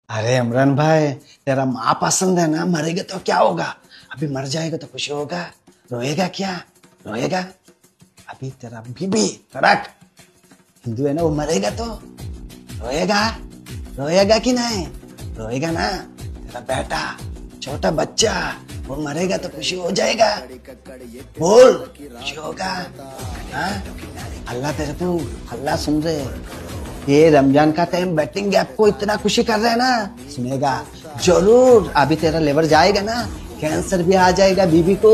अरे इमरान भाई, तेरा माँ पसंद है ना, मरेगा तो क्या होगा? अभी मर जाएगा तो खुशी होगा, रोएगा क्या? रोएगा? अभी तेरा बीबी फरक हिंदू है ना, वो मरेगा तो रोएगा? रोएगा कि नहीं? रोएगा ना? तेरा बेटा छोटा बच्चा वो मरेगा तो खुशी हो जाएगा? बोल, खुशी होगा? हाँ? अल्लाह तेरे को अल्लाह सुन रहे। ये रमजान का टाइम बैटिंग गैप को इतना खुशी कर रहे हैं ना, सुनेगा जरूर। अभी तेरा लेवर जाएगा ना, कैंसर भी आ जाएगा, बीबी को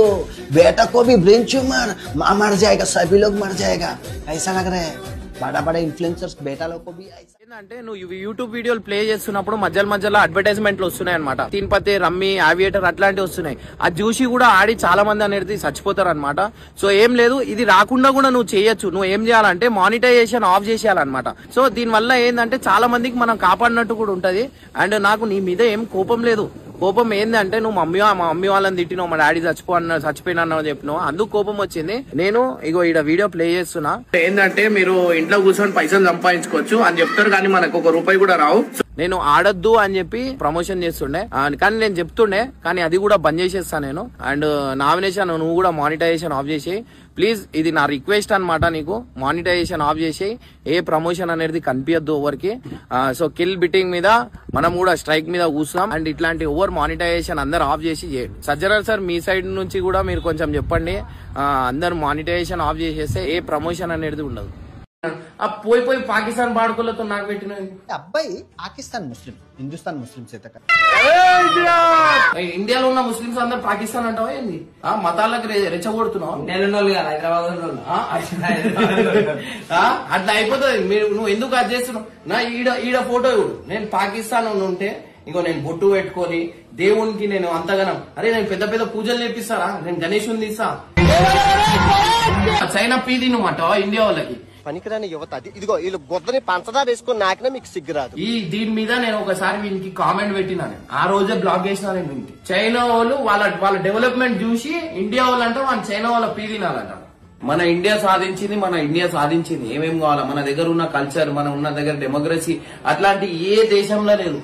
बेटा को भी ब्रेन ट्यूमर, माँ मर जाएगा, सभी लोग मर जाएगा। ऐसा लग रहा है बड़ा बड़ा इन्फ्लुएंसर्स बेटा लोग को भी ఏంటంటే నువ్వు యూట్యూబ్ వీడియోలు ప్లే చేస్తున్నప్పుడు మధ్యలో అడ్వర్టైజ్మెంట్లు వస్తున్నాయి అనమాట. తిరుపతి రమ్మి ఆవియేటర్ అట్లాంటివి వస్తున్నాయి. అది చూసి కూడా ఆడి చాలా మంది అనేది చచ్చిపోతారు అనమాట. సో ఏం లేదు, ఇది రాకుండా కూడా నువ్వు చేయొచ్చు. నువ్వు ఏం చేయాలంటే మానిటైజేషన్ ఆఫ్ చేసేయాలన్నమాట. సో దీని వల్ల ఏంటంటే చాలా మందికి మనం కాపాడినట్టు కూడా ఉంటది. అండ్ నాకు నీ మీద ఏం కోపం లేదు. కోపం ఏందంటే నువ్వు మా మమ్మీ వాళ్ళని తిట్టినావు, మా డాడీ చచ్చిపోయినా చెప్పినావు, అందుకు కోపం వచ్చింది. నేను ఇగో ఈడ వీడియో ప్లే చేస్తున్నా. ఏంటంటే మీరు ఇంట్లో కూర్చొని పైసలు సంపాదించుకోవచ్చు అని చెప్తారు, కానీ మనకు ఒక రూపాయి కూడా రావు. నేను ఆడొద్దు అని చెప్పి ప్రమోషన్ చేస్తుండే, కానీ నేను చెప్తుండే, కానీ అది కూడా బంద్ చేసేస్తా నేను. అండ్ నామినేషన్ నువ్వు కూడా మానిటైజేషన్ ఆఫ్ చేసి ప్లీజ్, ఇది నా రిక్వెస్ట్ అనమాట. నీకు మానిటైజేషన్ ఆఫ్ చేసి ఏ ప్రమోషన్ అనేది కనిపించద్దు ఎవరికి. సో కిల్ బిట్టింగ్ మీద మనం కూడా స్ట్రైక్ మీద కూర్చున్నాం. అండ్ ఇట్లాంటి ఓవర్ మానిటైజేషన్ అందరు ఆఫ్ చేసి చేయండి. సజ్జనర్ సార్ మీ సైడ్ నుంచి కూడా మీరు కొంచెం చెప్పండి. అందరు మానిటైజేషన్ ఆఫ్ చేసేస్తే ఏ ప్రమోషన్ అనేది ఉండదు. పోయి పాకిస్తాన్ బాడుకోలతో నాకు పెట్టిన అబ్బాయి పాకిస్తాన్ ముస్లిం, హిందుస్థాన్ ముస్లిం ఇండియాలో ఉన్న ముస్లింస్ అందరు పాకిస్తాన్ అంటావా ఏంది? మతాలకు రెచ్చగొడుతున్నావు. అట్లా అయిపోతుంది. నువ్వు ఎందుకు అది చేస్తున్నావు? నా ఈడ ఫోటో ఇవ్వడు, నేను పాకిస్తాన్ ఉంటే ఇంకో నేను బొట్టు పెట్టుకొని దేవునికి నేను అంతగానం, అరే నేను పెద్ద పెద్ద పూజలు చేపిస్తారా? నేను గణేశుని తీస్తా. చైనా పీది నువ్వు ఇండియా వాళ్ళకి పనికిరాని యువత. ఇదిగో వీళ్ళు బొద్దని పంచదార వేసుకుని నాకినా మీకు సిగ్గురాదు. దీని మీద నేను ఒకసారి వీనికి కామెంట్ పెట్టినాను, ఆ రోజే బ్లాక్ చేసిన నేను. వీనికి చైనా వాళ్ళు వాళ్ళ డెవలప్మెంట్ చూసి ఇండియా వాళ్ళు అంటే వాళ్ళు చైనా వాళ్ళ పీదినాలంట. మన ఇండియా సాధించింది ఏమేం కావాలా? మన దగ్గర ఉన్న కల్చర్, మన ఉన్న దగ్గర డెమోక్రసీ అట్లాంటి ఏ దేశంలో లేదు.